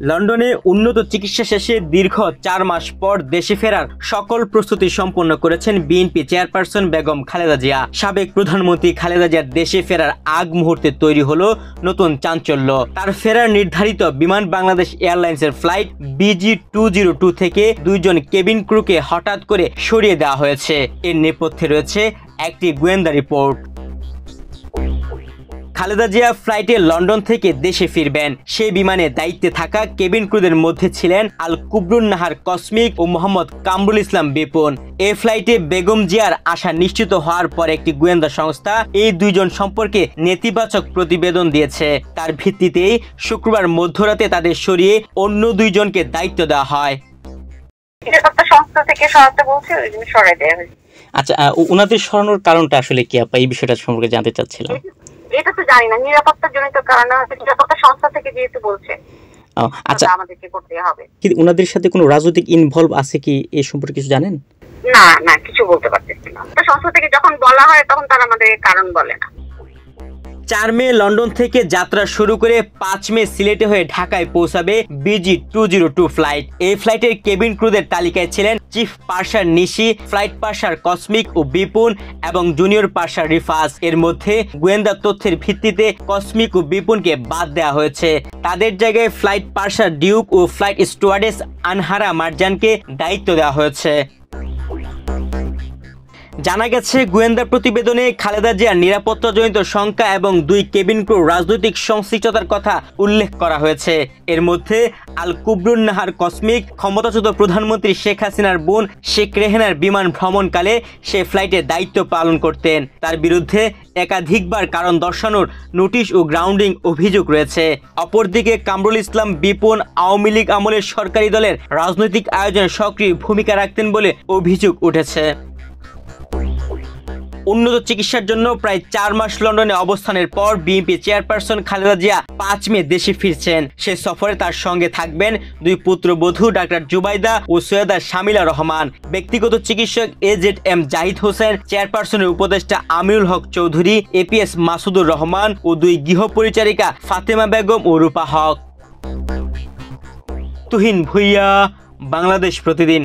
লন্ডনে উন্নত চিকিৎসা শেষে দীর্ঘ 4 মাস পর দেশে ফেরার সকল প্রস্তুতি সম্পন্ন করেছেন বিএনপি চেয়ারপারসন বেগম খালেদা জিয়া। সাবেক প্রধানমন্ত্রী খালেদা জিয়ার দেশে ফেরার আগ মুহূর্তে তৈরি হলো নতুন চাঞ্চল্য। তার ফেরার নির্ধারিত বিমান বাংলাদেশ এয়ারলাইন্সের ফ্লাইট BG202 থেকে 2 জন কেবিন ক্রুকে হঠাৎ করে সরিয়ে দেওয়া হয়েছে। এর নেপথ্যে রয়েছে একটি গোয়েন্দা রিপোর্ট। খালেদা জিয়া ফ্লাইটে লন্ডন থেকে দেশে ফিরবেন। সেই বিমানে দায়িত্বে থাকা কেবিন ক্রুদের মধ্যে ছিলেন আল কুবরুন নাহার কসমিক ও মোহাম্মদ কামরুল ইসলাম বিপুন। এই ফ্লাইটে বেগম জিয়ার আসা নিশ্চিত হওয়ার পর একটি গোয়েন্দা সংস্থা এই 2 জন সম্পর্কে নেতিবাচক প্রতিবেদন দিয়েছে। তার ভিত্তিতেই শুক্রবার মধ্যরাতে তাদের সরিয়ে অন্য 2 জনকে দায়িত্ব দেওয়া হয়। সংস্থা থেকে সরাতে বলছে, ওই জন্য সরাই দেওয়া হয়েছে। আচ্ছা, ওনাদের সরানোর কারণটা আসলে কি আপা? এই বিষয়টা সম্পর্কে জানতে চাচ্ছিলাম। এটা তো জানি না, নিরাপত্তার জনিত কারণে হয়তো নিরাপত্তা সংস্থা থেকে যেহেতু বলছে আচ্ছা আমাদেরকে করতে হবে। কি ওনাদের সাথে কোনো রাজনৈতিক ইনভলভ আছে কি, এই সম্পর্কে কিছু জানেন? না না, কিছু বলতে পারতেছি না। তো সংস্থা থেকে যখন বলা হয় তখন তারা আমাদের কারণ বলে না। 4 মে লন্ডন থেকে যাত্রা শুরু করে 5 মে সিলেটে হয়ে ঢাকায় পৌঁছাবে BG202 ফ্লাইট। এই ফ্লাইটের কেবিন ক্রুদের তালিকায় ছিলেন চিফ পার্সার নিশি, ফ্লাইট পার্সার কসমিক ও বিপুন এবং জুনিয়র পার্সার রিফাজ। এর মধ্যে গোয়েন্দা তথ্যের ভিত্তিতে কসমিক ও বিপুনকে বাদ দেওয়া হয়েছে। তাদের জায়গায় ফ্লাইট পার্সার ডিউক ও ফ্লাইট স্টুয়ার্ডেস আনহারা মার্জানকে দায়িত্ব দেওয়া হয়েছে। জানা গেছে, গোয়েন্দা প্রতিবেদনে খালেদা জিয়ার নিরাপত্তাজনিত শঙ্কা এবং 2 কেবিন ক্রু রাজনৈতিক সংশ্লিষ্টতার কথা উল্লেখ করা হয়েছে। এর মধ্যে আল কুবরুন নাহার কসমিক ক্ষমতাচ্যুত প্রধানমন্ত্রী শেখ হাসিনার বোন শেখ রেহেনার বিমান ভ্রমণকালে সে ফ্লাইটে দায়িত্ব পালন করতেন। তার বিরুদ্ধে একাধিকবার কারণ দর্শানোর নোটিশ ও গ্রাউন্ডিং অভিযোগ রয়েছে। অপরদিকে কামরুল ইসলাম বিপুন আওয়ামী লীগ আমলের সরকারি দলের রাজনৈতিক আয়োজনে সক্রিয় ভূমিকা রাখতেন বলে অভিযোগ উঠেছে। উন্নত চিকিৎসার জন্য প্রায় 4 মাস লন্ডনে অবস্থানের পর বিএনপি চেয়ারপারসন খালেদা জিয়া 5 মে দেশে ফিরছেন। সে সফরে তার সঙ্গে থাকবেন 2 পুত্রবধূ ডাক্তার জুবাইদা ও সৈয়দা শামিলা রহমান, ব্যক্তিগত চিকিৎসক AZM জাহিদ হোসেন, চেয়ারপারসনের উপদেষ্টা আমিনুল হক চৌধুরী, APS মাসুদুর রহমান ও 2 গৃহ পরিচারিকা ফাতেমা বেগম ও রূপা হক। তুহিন ভুইয়া, বাংলাদেশ প্রতিদিন।